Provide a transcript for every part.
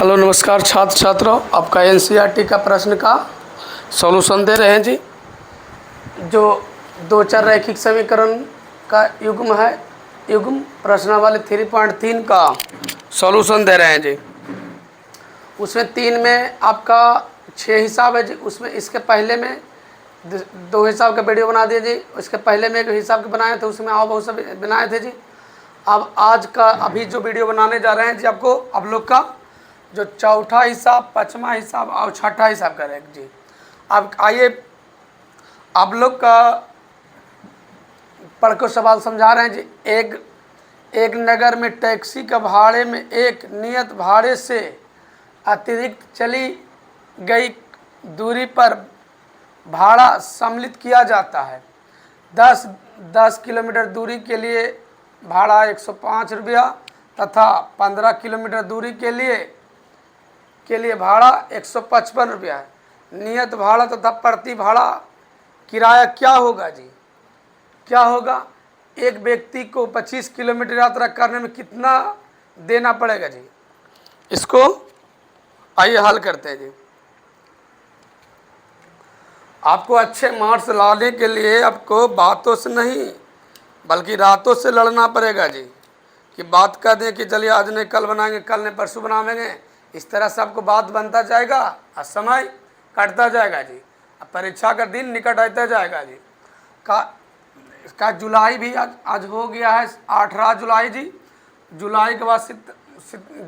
Hello नमस्कार छात्र छात्रों, आपका एनसीईआरटी का प्रश्न का सॉल्यूशन दे रहे हैं जी। जो दो चार रैखिक समीकरण का युग्म है, युग्म प्रश्नावली 3.3 का सॉल्यूशन दे रहे हैं जी। उसमें 3 में आपका 6 हिसाब है जी। उसमें इसके पहले में 2 हिसाब का वीडियो बना दिए जी। उसके पहले में 1 हिसाब के बनाए थे, उसमें आओ बहुत सब बनाए थे जी। अब आज का अभी जो वीडियो बनाने जा रहे हैं जी, आपको आप लोग का जो चौथा हिसाब, पाँचवा हिसाब और छठा हिसाब करेंगे जी। अब आइए आप लोग का पढ़ को सवाल समझा रहे हैं जी। एक नगर में टैक्सी का भाड़े में एक नियत भाड़े से अतिरिक्त चली गई दूरी पर भाड़ा सम्मिलित किया जाता है। 10 किलोमीटर दूरी के लिए भाड़ा 105 रुपया तथा 15 किलोमीटर दूरी के लिए भाड़ा 155 रुपया है। नियत भाड़ा तथा प्रति भाड़ा किराया क्या होगा जी? क्या होगा? एक व्यक्ति को 25 किलोमीटर यात्रा करने में कितना देना पड़ेगा जी? इसको आइए हल करते हैं जी। आपको अच्छे मार्क्स लाने के लिए आपको बातों से नहीं बल्कि रातों से लड़ना पड़ेगा जी। कि बात कर दें कि चलिए आज नहीं कल बनाएंगे, कल नहीं परसों बनाएंगे, इस तरह से आपको बात बनता जाएगा और समय कटता जाएगा जी। अब परीक्षा का दिन निकट आता जाएगा जी। का जुलाई भी आज हो गया है 18 जुलाई जी। जुलाई के बाद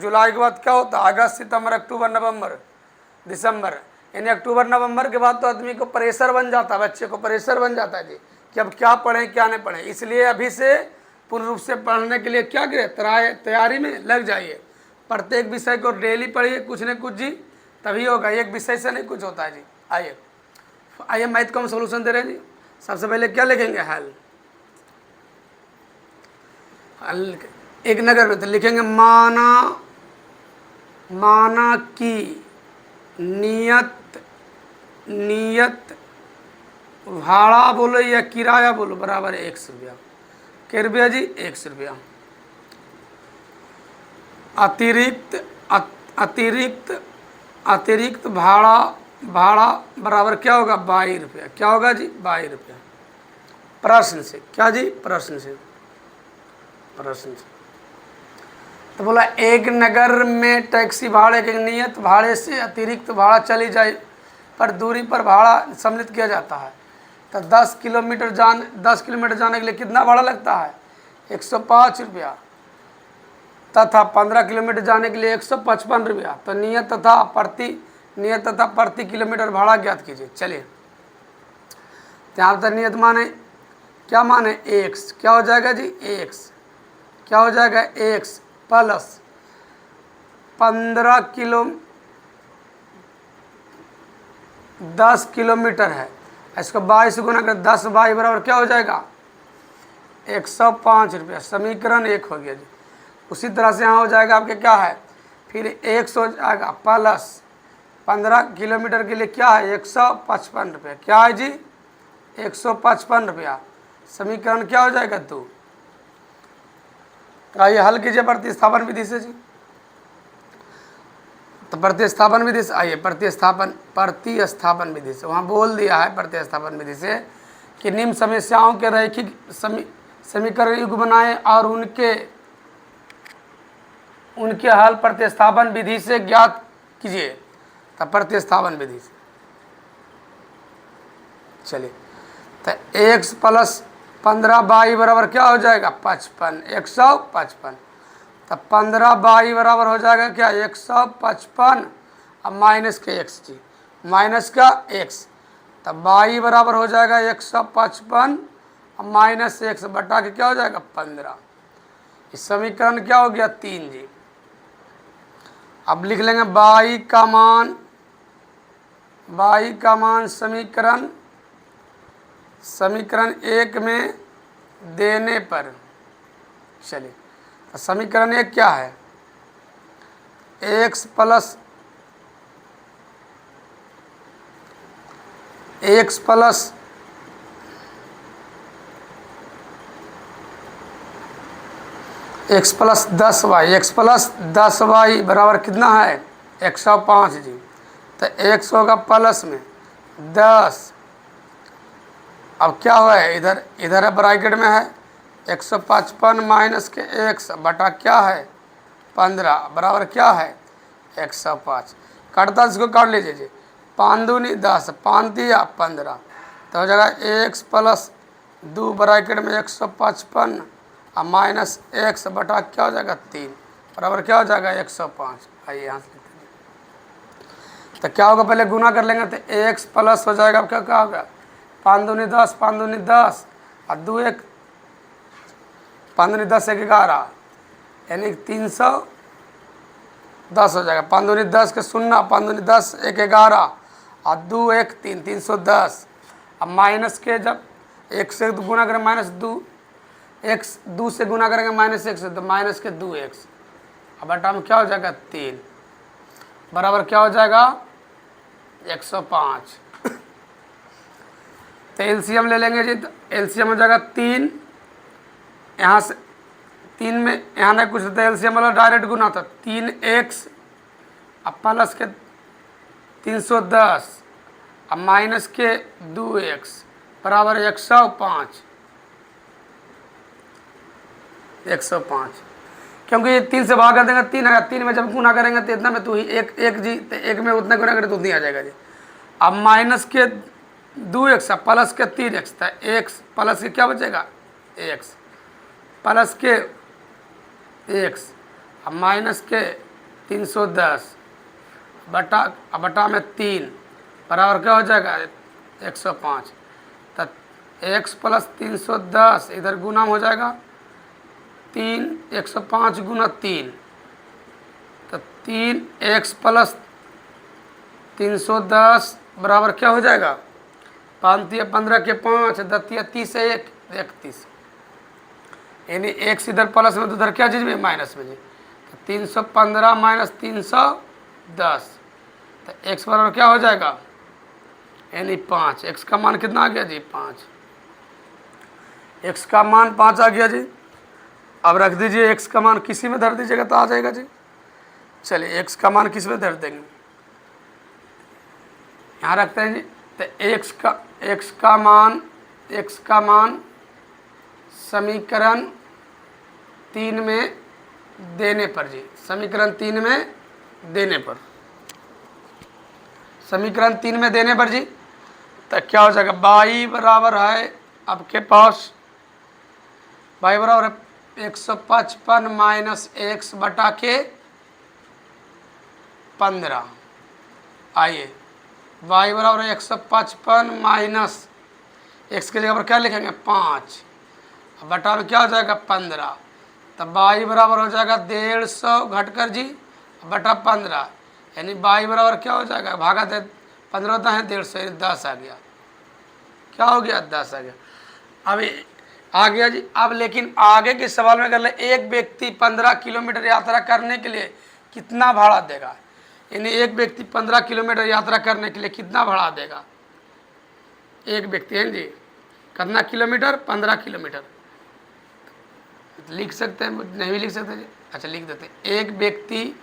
जुलाई के बाद क्या होता है? अगस्त, सितंबर, अक्टूबर, नवंबर, दिसंबर। यानी अक्टूबर नवंबर के बाद तो आदमी को प्रेशर बन जाता है, बच्चे को प्रेशर बन जाता है जी कि अब क्या पढ़ें क्या नहीं पढ़ें। इसलिए अभी से पूर्ण रूप से पढ़ने के लिए क्या करें, तैयारी में लग जाइए। प्रत्येक विषय को डेली पढ़िए कुछ न कुछ जी, तभी होगा। एक विषय से नहीं कुछ होता है जी। आइए मैथ का हम सोल्यूशन दे रहे हैं जी। सबसे पहले क्या लिखेंगे? हल एक नगर में तो लिखेंगे माना कि नियत भाड़ा बोलो या किराया बोलो बराबर 100 रुपया। क्या रुपया जी? 100 रुपया। अतिरिक्त भाड़ा बराबर क्या होगा? 22 रुपया। क्या होगा जी? 22 रुपया। प्रश्न से क्या जी? प्रश्न से तो बोला एक नगर में टैक्सी भाड़े के नियत भाड़े से अतिरिक्त भाड़ा चली जाए पर दूरी पर भाड़ा सम्मिलित किया जाता है। तो 10 किलोमीटर जाने के लिए कितना भाड़ा लगता है? 105 रुपया तथा 15 किलोमीटर जाने के लिए 155 रुपया। तो नियत तथा प्रति किलोमीटर भाड़ा ज्ञात कीजिए। चलिए यहाँ पर नियत माने क्या माने? एक्स। क्या हो जाएगा जी? एक्स। क्या हो जाएगा? एक्स प्लस 10 किलोमीटर है, इसको 22 से गुना कर 10 22 बराबर क्या हो जाएगा? 105 रुपया। समीकरण 1 हो गया जी। उसी तरह से यहाँ हो जाएगा आपके क्या है? फिर 100 हो जाएगा प्लस 15 किलोमीटर के लिए क्या है? 155 रुपया। क्या है जी? 155 रुपया। समीकरण क्या हो जाएगा? 2। तो आइए हल कीजिए प्रतिस्थापन विधि से जी। तो प्रतिस्थापन विधि से आइए प्रतिस्थापन विधि से वहाँ बोल दिया है प्रतिस्थापन विधि से कि निम्न समस्याओं के रैखिक समीकरण युग्म बनाएं और उनके हल प्रतिस्थापन विधि से ज्ञात कीजिए। तो प्रतिस्थापन विधि से चलिए तो x प्लस 15 22 बराबर क्या हो जाएगा? 55। 155। तब 15 22 बराबर हो जाएगा क्या? 155 अब माइनस के x जी, माइनस का x। तब 22 बराबर हो जाएगा 155 अब माइनस x बटा के क्या हो जाएगा? 15। इस समीकरण क्या हो गया? 3 जी। अब लिख लेंगे y का मान समीकरण 1 में देने पर। चलिए तो समीकरण 1 क्या है? x प्लस 10y बराबर कितना है? 105 जी। तो 100 का प्लस में 10, अब क्या हुआ है, इधर इधर है ब्रैकेट में है 155 माइनस के 1 बटा क्या है 15 बराबर क्या है 105। कटता इसको काट लीजिए जी, 5 दूनी 10, 5 दिया 15, तो हो जाएगा 1 प्लस 2 ब्रैकेट में 155 और माइनस 1 बटा क्या हो जाएगा 3 बराबर क्या हो जाएगा 105। आइए यहाँ से लिखते हैं, तो क्या होगा पहले गुना कर लेंगे, तो 1 प्लस हो जाएगा, अब क्या होगा 5 दूनी 10, 5 दूनी 10 और 2 1, 5 दूनी 10 1 11, यानी 310 हो जाएगा। 5 दूनी 10 के 0, 5 दूनी 10 1 11 और 2 1 3, 310। अब माइनस के जब 1 से गुना करें माइनस 2, 2 से गुना करेंगे माइनस 1 से, तो माइनस के 2x, अब बटा में क्या हो जाएगा 3 बराबर क्या हो जाएगा 105। तो एलसीएम ले लेंगे जी, तो एलसीएम हो जाएगा 3, यहाँ से 3 में यहाँ नहीं कुछ होता, एलसीएम वाला डायरेक्ट गुना था, 3x अब प्लस के 310 अब माइनस के 2x बराबर 105। 105 क्योंकि ये 3 से भाग कर देंगे 3 आएगा, 3 में जब गुना करेंगे तो इतना में तो ही एक जी, तो 1 में उतना गुना करें तो उतनी आ जाएगा जी। अब माइनस के 2x प्लस के 3x था, x प्लस के क्या बचेगा x प्लस के x अब माइनस के 310 बटा में 3 बराबर क्या हो जाएगा 105। तो x प्लस 310 इधर गुना हो जाएगा 3, 105 गुना 3, तो 3x प्लस 310 बराबर क्या हो जाएगा 5 15 के 5 10 30 1 31, यानी x इधर प्लस में तो उधर क्या चीज़ में माइनस में जी, तो 315 माइनस 310, तो x बराबर क्या हो जाएगा यानी 5। x का मान कितना आ गया जी 5, x का मान 5 आ गया जी। अब रख दीजिए x का मान किसी में धर दीजिएगा तो आ जाएगा जी। चलिए x का मान किस में धर देंगे, यहाँ रखते हैं जी, तो x का मान समीकरण 3 में देने पर जी, समीकरण 3 में देने पर, समीकरण 3 में देने पर जी, तो क्या हो जाएगा y बराबर है आपके पास, y बराबर है 155 माइनस x बटा के 15। आइए y बराबर है 155 माइनस x के जगह पर क्या लिखेंगे 5 बटा में क्या हो जाएगा 15, तब y बराबर हो जाएगा 150 घटकर जी बटा 15, यानी y बराबर क्या हो जाएगा भागा दे 15 होता है 150, यानी 10 आ गया। क्या हो गया 10 आ गया। अब आ गया जी। अब लेकिन आगे के सवाल में कर ले, एक व्यक्ति 15 किलोमीटर यात्रा करने के लिए कितना भाड़ा देगा, यानी एक व्यक्ति 15 किलोमीटर यात्रा करने के लिए कितना भाड़ा देगा, एक व्यक्ति है जी कितना किलोमीटर 15 किलोमीटर, लिख सकते हैं नहीं भी लिख सकते जी, अच्छा लिख देते हैं। एक व्यक्ति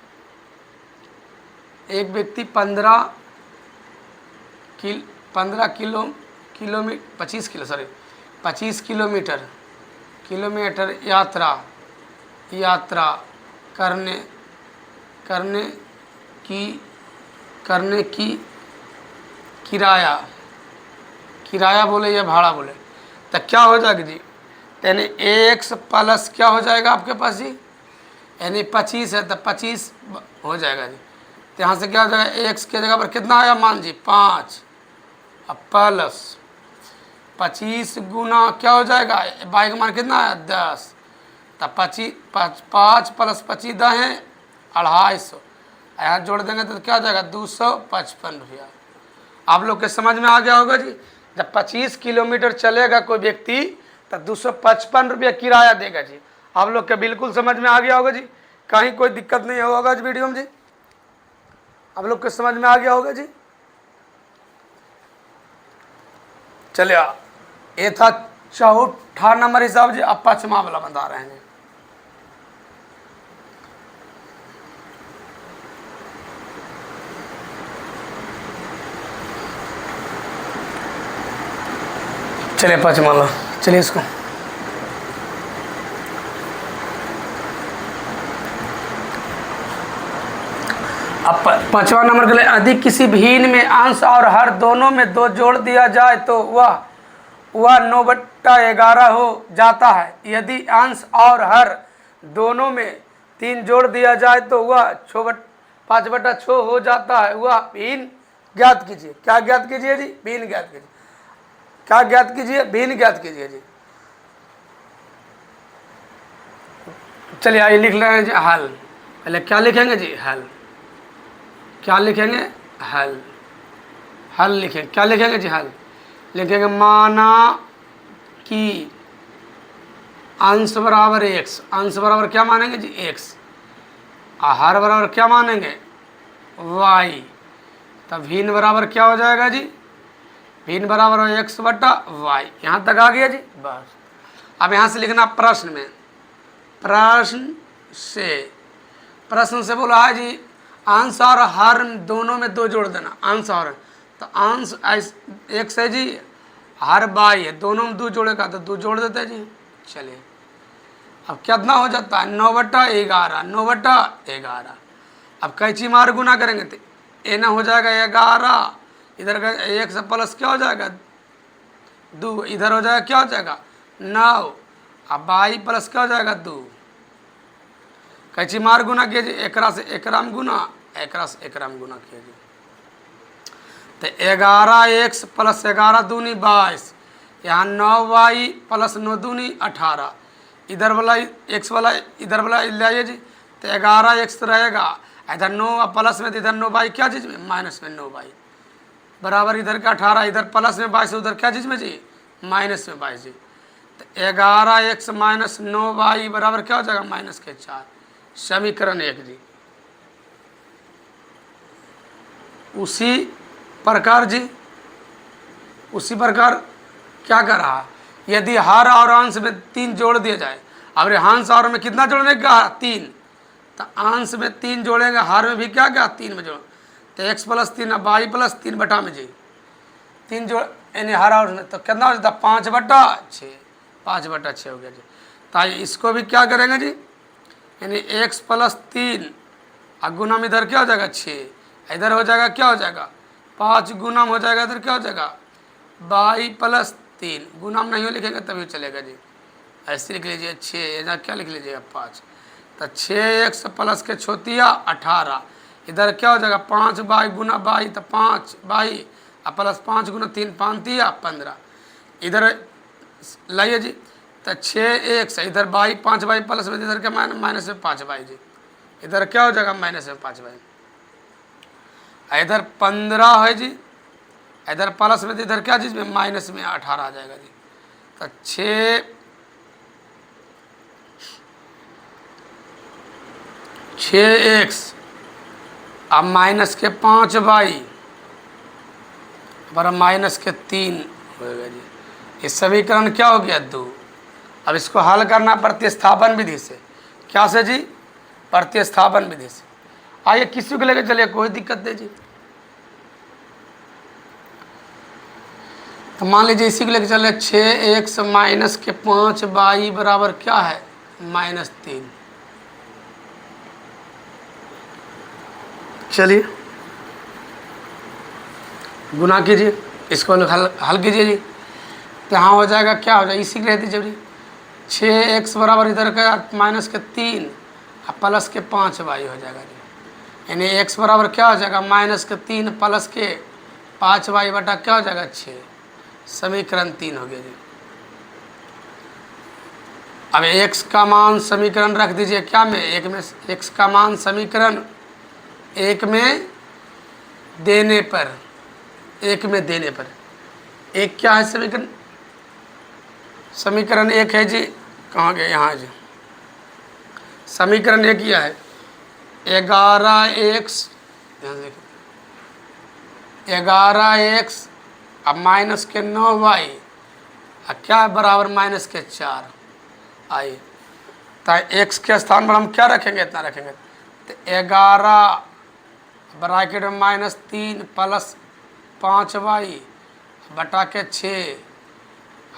25 किलोमीटर यात्रा करने की किराया बोले या भाड़ा बोले, तो क्या हो जाएगा जी, यानी x प्लस क्या हो जाएगा आपके पास जी, यानी 25 है तो 25 हो जाएगा जी। तो यहाँ से क्या हो जाएगा x के जगह पर कितना आया मान जी 5, अब प्लस 25 गुना क्या हो जाएगा y का मान कितना आया 10, तब 5 प्लस 25 10 है 250, यहाँ जोड़ देंगे तो क्या हो जाएगा 255 रुपया। आप लोग के समझ में आ गया होगा जी। जब 25 किलोमीटर चलेगा कोई व्यक्ति तो 255 रुपया किराया देगा जी। आप लोग के बिल्कुल समझ में आ गया होगा जी, कहीं कोई दिक्कत नहीं होगा जी वीडियो में जी, आप लोग के समझ में आ गया होगा जी। चलिए ये था 64 नंबर हिसाब जी। अब 5वां वाला बता रहे हैं। चलिए 5 मान लो, चलिए इसको अब 5वां नंबर के लिए, यदि किसी भिन्न में अंश और हर दोनों में 2 जोड़ दिया जाए तो वह 9/11 हो जाता है। यदि अंश और हर दोनों में 3 जोड़ दिया जाए तो वह 5/6 हो जाता है। वह भिन्न ज्ञात कीजिए। क्या ज्ञात कीजिए जी? भिन्न ज्ञात कीजिए। क्या ज्ञात कीजिए? भिन्न ज्ञात कीजिए जी। चलिए आइए लिख रहे हैं जी हल। पहले क्या लिखेंगे जी? हल। क्या लिखेंगे? हल। हल लिखेंगे। क्या लिखेंगे जी? हल लिखेंगे। माना कि अंश बराबर x, अंश बराबर क्या मानेंगे जी? x। हर बराबर क्या मानेंगे? y। तब भिन्न बराबर क्या हो जाएगा जी? भिन्न बराबर हो x/y। यहाँ तक आ गया जी, बस। अब यहाँ से लिखना प्रश्न में, प्रश्न से बोला है जी अंश और हर दोनों में 2 जोड़ देना। अंश और, तो अंश x है जी, हर y है, दोनों में 2 जोड़ेगा तो 2 जोड़ देते हैं जी। चलिए अब कितना हो जाता है? 9/11, 9/11। अब कैची मार गुना करेंगे तो ए ना हो जाएगा 11, इधर का 1 से प्लस क्या हो जाएगा? 2, इधर हो जाएगा क्या हो जाएगा? 9। अब y प्लस क्या हो जाएगा? 2। कैची मार गुना कीजिए, एकरा से एकरा में गुना, एकरा से एकरा में गुना कीजिए तो 11x प्लस 11 दूनी 22, यहाँ 9y प्लस 9 दूनी 18। इधर वाला x वाला इधर वाला ले आइए जी, तो 11x रहेगा, इधर 9 प्लस में, इधर 9y क्या चीज़ में? माइनस में 9y बराबर इधर का 18, इधर प्लस में 22, उधर क्या चीज़ में जी? माइनस में 22 जी। तो 11x माइनस 9y बराबर क्या हो जाएगा? -4। समीकरण 1 जी। उसी प्रकार जी, उसी प्रकार क्या कर रहा? यदि हर और अंश में 3 जोड़ दिया जाए, अब अंश और में कितना जोड़ने का? 3। तो अंश में 3 जोड़ेंगे, हर में भी क्या क्या? 3 में जोड़, तो x + 3 y + 3 बटा में जी 3 जोड़, यानी हर और में तो कितना हो जाता? 5/6, 5/6 हो गया जी। तो इसको भी क्या करेंगे जी? यानी x + 3 और गुणम इधर क्या हो जाएगा? 6, इधर हो जाएगा क्या हो जाएगा? 5 गुणम हो जाएगा, इधर क्या हो जाएगा? y + 3 गुणम नहीं हो लिखेंगे तभी चलेगा जी। ऐसे लिख लीजिए 6, इधर क्या लिख लीजिएगा? 5। तो 6x प्लस के छोतिया 18, इधर क्या हो जाएगा? 5y गुना y, तो 5y और प्लस 5 गुना 3 5 15। इधर लाइए जी, तो 6x इधर y 5y प्लस में, इधर क्या माइनस में 5y जी, इधर क्या हो जाएगा? माइनस में 5y। इधर 15 है जी, इधर प्लस में, इधर क्या चीज़ में? माइनस में 18 आ जाएगा जी। तो 6x अब माइनस के 5y बराबर माइनस के 3 होगा जी। ये समीकरण क्या हो गया? 2। अब इसको हल करना प्रतिस्थापन विधि से। क्या से जी? प्रतिस्थापन विधि से। आइए किसी को लेकर चलिए, कोई दिक्कत नहीं जी। तो मान लीजिए इसी को लेकर चले, 6x माइनस के 5y बराबर क्या है? -3। चलिए गुना कीजिए, इसको हल कीजिए जी। तो यहाँ हो जाएगा क्या हो जाएगा? इसी के रहती जब 6x बराबर इधर का माइनस के 3 और प्लस के 5y हो जाएगा जी। यानी x बराबर क्या हो जाएगा? -3 प्लस के 5y बटा क्या हो जाएगा? 6। समीकरण 3 हो गया जी। अब x का मान समीकरण रख दीजिए क्या में? एक में x का मान समीकरण 1 में देने पर, 1 में देने पर, एक क्या है समीकरण? समीकरण 1 है जी, कहाँ गए? यहाँ जी। समीकरण 1 यह है 11x, यहाँ देखो 11x अब माइनस के 9y क्या बराबर -4 आइए। तो x के स्थान पर हम क्या रखेंगे? इतना रखेंगे। तो 11 ब्रैकेट में -3 प्लस 5y बटा के 6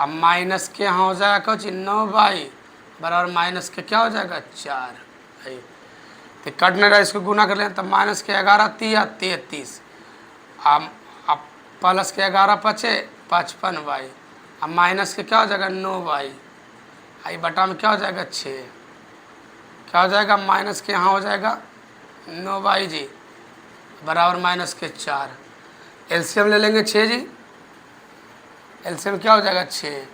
अब माइनस के यहाँ हो जाएगा कुछ 9y बराबर माइनस के क्या हो जाएगा 4। तो कट नहीं रहा, इसको गुना कर लें तब माइनस के 11 तिया 33। अब प्लस के 11 पचे 55y। अब माइनस के क्या हो जाएगा 9y। आई बटा में क्या हो जाएगा 6। क्या हो जाएगा माइनस के यहाँ हो जाएगा 9y जी बराबर माइनस के 4। एलसीएम ले लेंगे 6 जी। एलसीएम क्या हो जाएगा 6।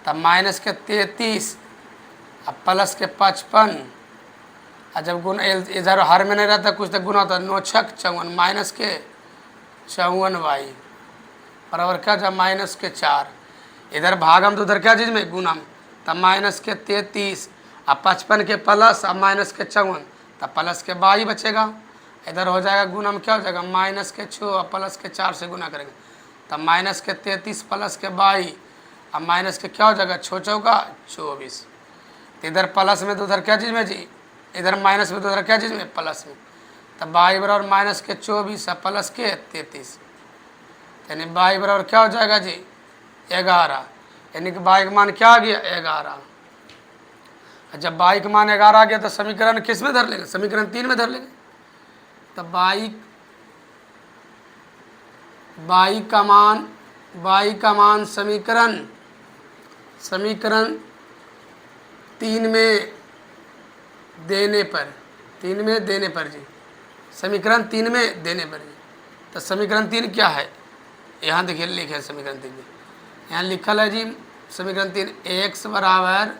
तब माइनस के 33 अब प्लस के 55। और जब गुना इधर हर में नहीं रहता कुछ तो गुना होता 9 छक 54 माइनस के 54y बराबर क्या जब माइनस के 4। इधर भागम तो उधर क्या चीज़ में गुना में। तब माइनस के 33 अब 55 के प्लस अब माइनस के 54 तब प्लस के 22 बचेगा। इधर हो जाएगा गुना में क्या हो जाएगा माइनस के 6 और प्लस के 4 से गुना करेंगे तब माइनस के 33 प्लस के 22 अब माइनस के क्या हो जाएगा 6 चौका 24। तो इधर प्लस में तो उधर क्या चीज़ में जी, इधर माइनस में तो उधर क्या चीज़ में प्लस में। तब 22 बराबर माइनस के 24 और प्लस के 33 यानी 22 बराबर क्या हो जाएगा जी 11। यानी कि 22 का मान क्या आ गया 11। जब 22 का मान 11 आ गया तो समीकरण किस में धर लेंगे, समीकरण 3 में धर लेंगे। तब 22 का मान समीकरण 3 में देने पर जी, समीकरण 3 में देने पर जी। तो समीकरण 3 क्या है यहाँ देखिए लिखे है समीकरण 3 में, यहाँ लिखल है जी समीकरण 3 x बराबर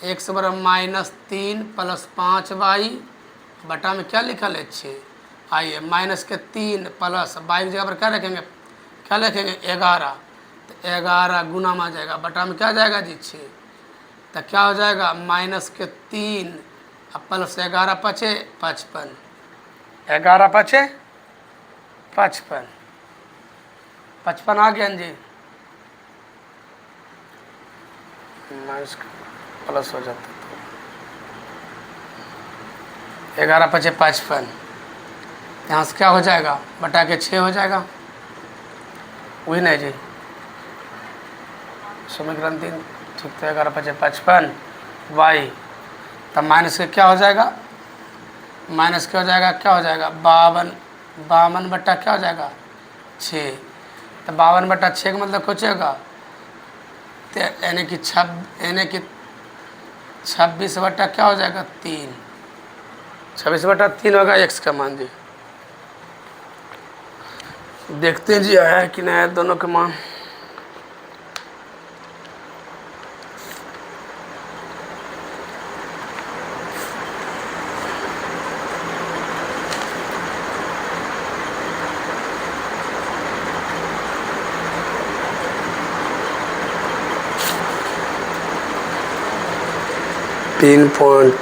-3 प्लस 5y बटा में क्या लिखल है 6। आइए माइनस के 3 प्लस 22 की जगह पर क्या रखेंगे 11। तो 11 गुना में आ जाएगा बटा में क्या आ जाएगा जी 6। तो क्या हो जाएगा माइनस के 3 अब प्लस 11 पचे 55 11 पचे 55 आ गया जी। माइनस प्लस हो जाता तो 11 पचे 55 यहाँ से क्या हो जाएगा बटा के 6 हो जाएगा वही नहीं जी समीकरण 3 ठीक। तो 11 पचे 55 y तब माइनस के क्या हो जाएगा माइनस क्या हो जाएगा क्या हो जाएगा 52 बट्टा क्या हो जाएगा 6। तो 52 बट्टा 6 का मतलब कुछ होगा तो यानी कि 26 बट्टा क्या हो जाएगा 3। 26 बट्टा 3 होगा x का मान जी। देखते हैं जी आया है कि नहीं आया दोनों के मान। तीन पॉइंट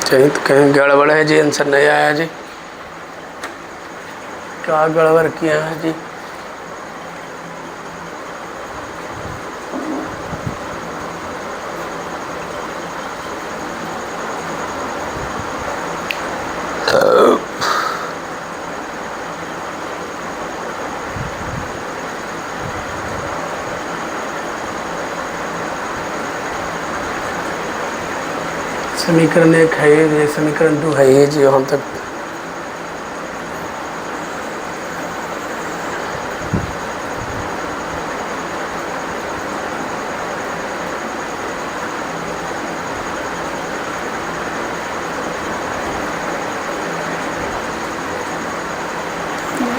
कहीं तो कहीं गड़बड़ है जी, आंसर नहीं आया जी। क्या गड़बड़ किया है जी। समीकरण 1 है ये, समीकरण 2 है ये जी। हम तक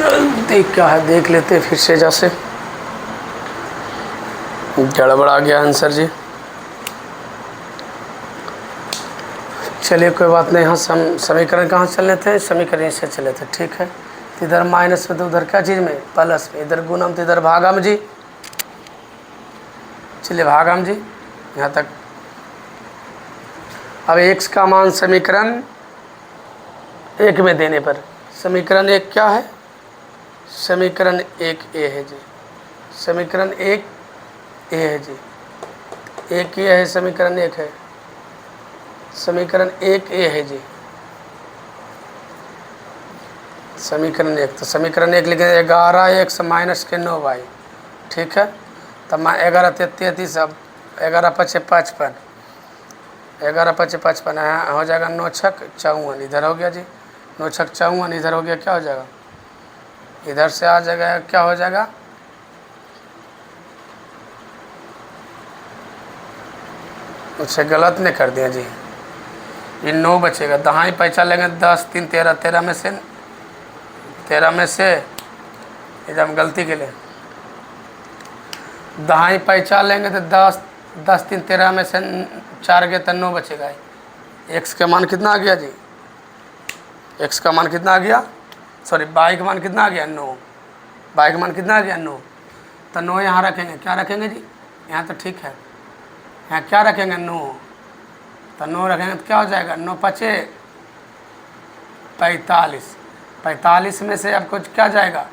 गलती क्या है देख लेते फिर से जैसे गड़बड़ आ गया आंसर जी। चलिए कोई बात नहीं। यहाँ समीकरण कहाँ चल थे, समीकरण से चले थे ठीक है। तो इधर माइनस में तो उधर क्या चीज़ में प्लस में, इधर गुणम तो इधर भागम जी। चलिए भागम जी यहाँ तक। अब x का मान समीकरण 1 में देने पर, समीकरण 1 क्या है समीकरण 1a है जी। समीकरण 1a है जी, 1 ये है समीकरण 1 है। समीकरण 1 ए है जी, समीकरण 1। तो समीकरण 1 लिखेंगे 11x माइनस के 9y, ठीक है। तब मैं 11 33, अब 11 पचे 55, 11 पचे 55 हो जाएगा 9 छक 54, इधर हो गया जी 9 छक 54, इधर हो गया, क्या हो जाएगा, इधर से आ जाएगा, क्या हो जाएगा, अच्छा गलत नहीं कर दिया जी, ये 9 बचेगा, दहाई पैसा लेंगे 10 3 13, 13 में से एकदम गलती के लिए दहाई पैसा लेंगे तो 10 10 3 13 में से 4 गए तो 9 बचेगा। एक्स का मान कितना आ गया जी, एक्स का मान कितना आ गया, सॉरी वाई का मान कितना आ गया 9, वाई का मान कितना आ गया 9। तो 9 यहाँ रखेंगे, क्या रखेंगे जी, यहाँ तो ठीक है, यहाँ क्या रखेंगे 9, तो 9 रखेंगे तो क्या हो जाएगा 9 पचे 45, 45 में से आपको क्या जाएगा,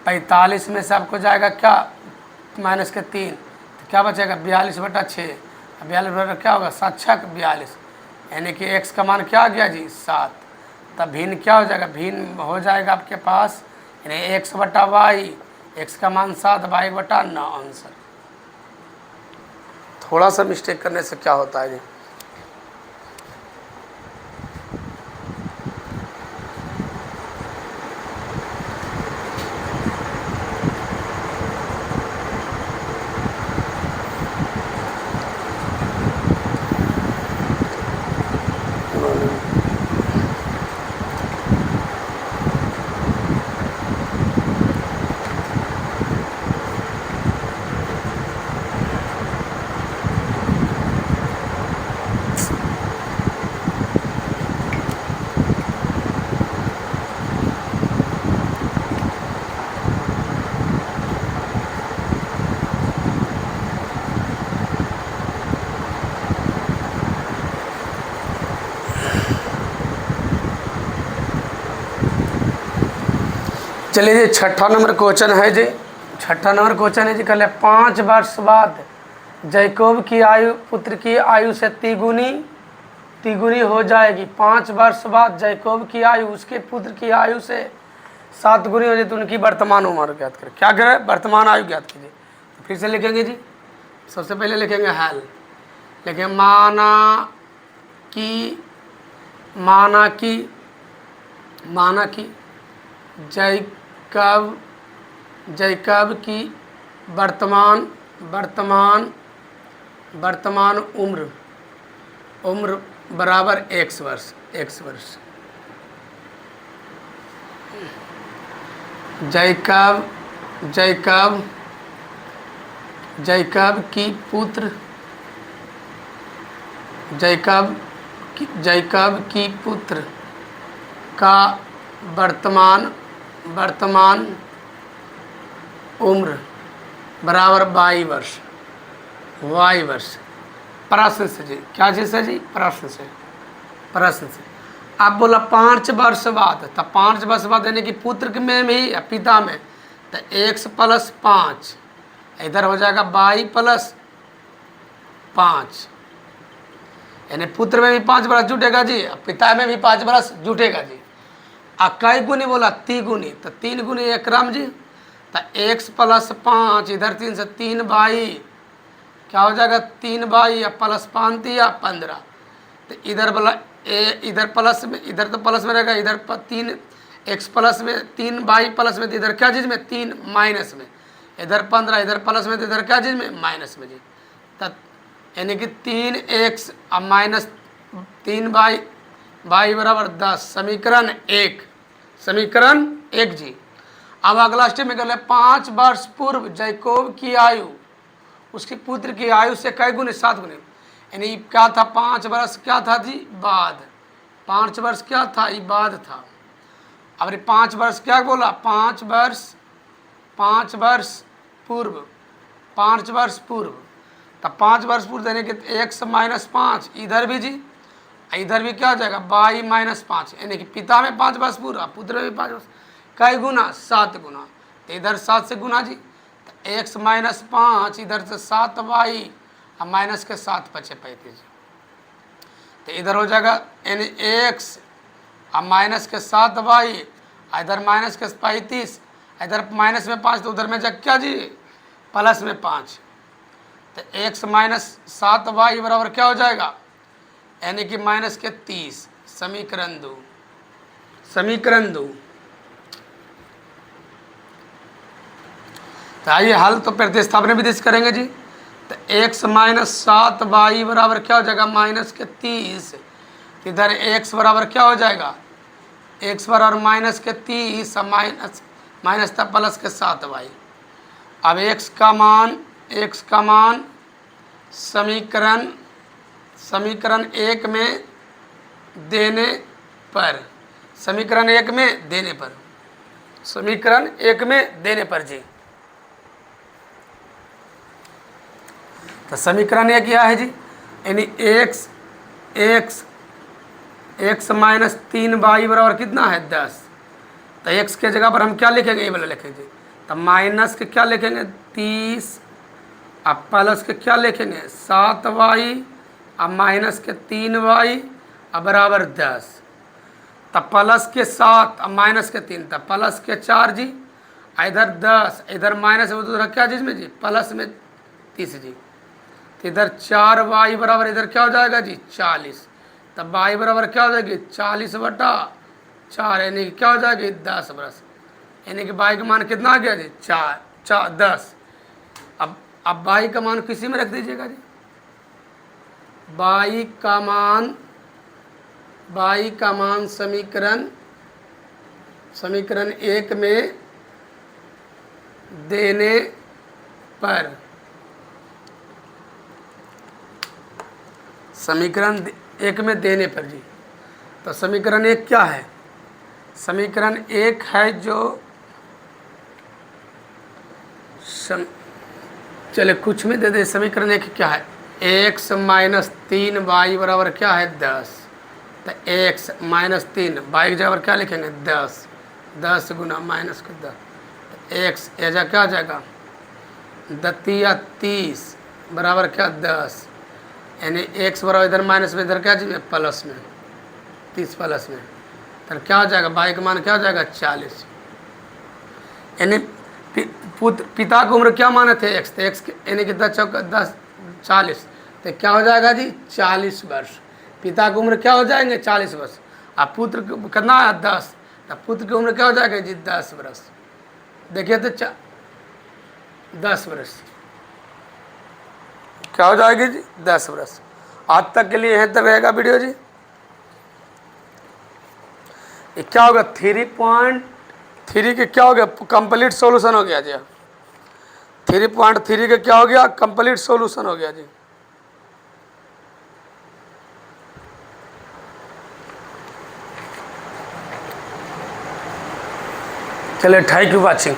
45 में से आपको जाएगा क्या माइनस के 3, तो क्या बचेगा 42/6, 42 क्या होगा 7 छक 42, यानी कि एक्स का मान क्या आ गया जी 7। तब भिन्न क्या हो जाएगा, भिन्न हो जाएगा आपके पास यानी x/y, एक्स का मान 7, y/9 आंसर। थोड़ा सा मिस्टेक करने से क्या होता है जी, चलिए जी 6ठा नंबर क्वेश्चन है जी, 6ठा नंबर क्वेश्चन है जी, कल 5 वर्ष बाद जैकोब की आयु पुत्र की आयु से तिगुनी हो जाएगी। 5 वर्ष बाद जैकोब की आयु उसके पुत्र की आयु से 7 गुनी हो जाए तो उनकी वर्तमान उम्र ज्ञात करें। क्या करें, वर्तमान आयु ज्ञात कीजिए। तो फिर से लिखेंगे जी, सबसे पहले लिखेंगे हल, लिखेंगे माना कि जैकब की वर्तमान उम्र बराबर x वर्ष। जैकब की पुत्र का वर्तमान उम्र बराबर y वर्ष। प्रश्न से जी, क्या चीज़ है जी, प्रश्न से आप बोला 5 वर्ष बाद, तो 5 वर्ष बाद यानी कि पुत्र के में भी या पिता में, तो x + 5 इधर हो जाएगा y + 5, यानी पुत्र में भी 5 वर्ष जुटेगा जी, पिता में भी 5 वर्ष जुटेगा जी। कई गुनी बोला 3 गुनी, तो 3 गुनी 1 क्रम जी, तो x + 5 इधर 3 से 3 y, क्या हो जाएगा 3 y या +5 या 15, तो इधर बोला इधर प्लस में, इधर तो प्लस में रहेगा, इधर 3 x प्लस में 3 y प्लस में, तो इधर क्या चीज़ में 3 माइनस में, इधर 15, इधर प्लस में, तो इधर क्या चीज़ में माइनस में जी। तब यानी कि 3x माइनस 3y बराबर 10, समीकरण 1 जी। अब अगला स्टेप में कर ले 5 वर्ष पूर्व जैकोब की आयु उसके पुत्र की आयु से कई गुने 7 गुने, यानी क्या था 5 वर्ष क्या था जी बाद, 5 वर्ष क्या था ये बाद था। अब 5 वर्ष क्या बोला 5 वर्ष पूर्व, 5 वर्ष पूर्व, तब 5 वर्ष पूर्व देने के x - 5 इधर भी जी, इधर भी क्या हो जाएगा y - 5, यानी कि पिता में 5 वर्ष पूर्व, पुत्र में भी 5 वर्ष, कई गुना 7 गुना, तो इधर 7 से गुना जी, तो x - 5 इधर से 7y और माइनस के 7 × 5 = 35। तो इधर हो जाएगा यानी एक्स अब माइनस के 7y, इधर माइनस के 35, इधर माइनस में 5, तो उधर में जग क्या जी प्लस में 5, तो x माइनस 7y बराबर क्या हो जाएगा यानी कि माइनस के 30। समीकरण 2, समीकरण 2। तो आइए हल तो प्रतिस्थापन विधि से करेंगे जी। तो x माइनस 7y बराबर क्या हो जाएगा माइनस के 30, इधर x बराबर क्या हो जाएगा x बराबर माइनस के 30 माइनस था प्लस के 7y। अब x का मान समीकरण 1 में देने पर, समीकरण 1 में देने पर, समीकरण 1 में देने पर जी। तो समीकरण 1 क्या है जी यानी x माइनस 3y बराबर कितना है 10। तो x के जगह पर हम क्या लिखेंगे ये वाला लिखेंगे। तो माइनस के क्या लिखेंगे 30, अब प्लस के क्या लिखेंगे 7y, अब माइनस के 3y, अब बराबर 10। तब प्लस के 7 अब माइनस के 3, तब प्लस के 4 जी, इधर 10, इधर माइनस है तो क्या जिसमें जी प्लस में 30 जी। तो इधर 4y बराबर इधर क्या हो जाएगा जी 40। तब y बराबर क्या हो जाएगी 40/4 यानी कि क्या हो जाएगी 10 बरस, यानी कि y का मान कितना आ गया जी 10। अब y का मान किसी में रख दीजिएगा जी। y का मान समीकरण 1 में देने पर, समीकरण 1 में देने पर जी। तो समीकरण 1 क्या है, समीकरण 1 है जो चले कुछ में दे दे। समीकरण 1 क्या है x माइनस 3y बराबर क्या है 10। तो x माइनस 3 y की जगह क्या लिखेंगे 10 गुना माइनस के 10, तो x एजा क्या हो जाएगा 30 बराबर क्या 10, यानी x बराबर इधर माइनस में इधर क्या चाहिए प्लस में 30 प्लस में, तो क्या हो जाएगा y का मान क्या हो जाएगा 40। यानी पिता की उम्र क्या माने थे x, तो x यानी कि 10 40, तो क्या हो जाएगा जी 40 वर्ष। पिता की उम्र क्या हो जाएंगे 40 वर्ष, अब पुत्र कितना है 10, तो पुत्र की उम्र क्या हो जाएगा जी 10 वर्ष। देखिए तो 10 वर्ष क्या हो जाएगी जी 10 वर्ष। आज तक के लिए यहीं तक रहेगा वीडियो जी। ये क्या होगा 3.3 के क्या हो गया कंप्लीट सॉल्यूशन हो गया जी। 3.3 के क्या हो गया कंप्लीट सॉल्यूशन हो गया जी। चलिए थैंक यू वॉचिंग।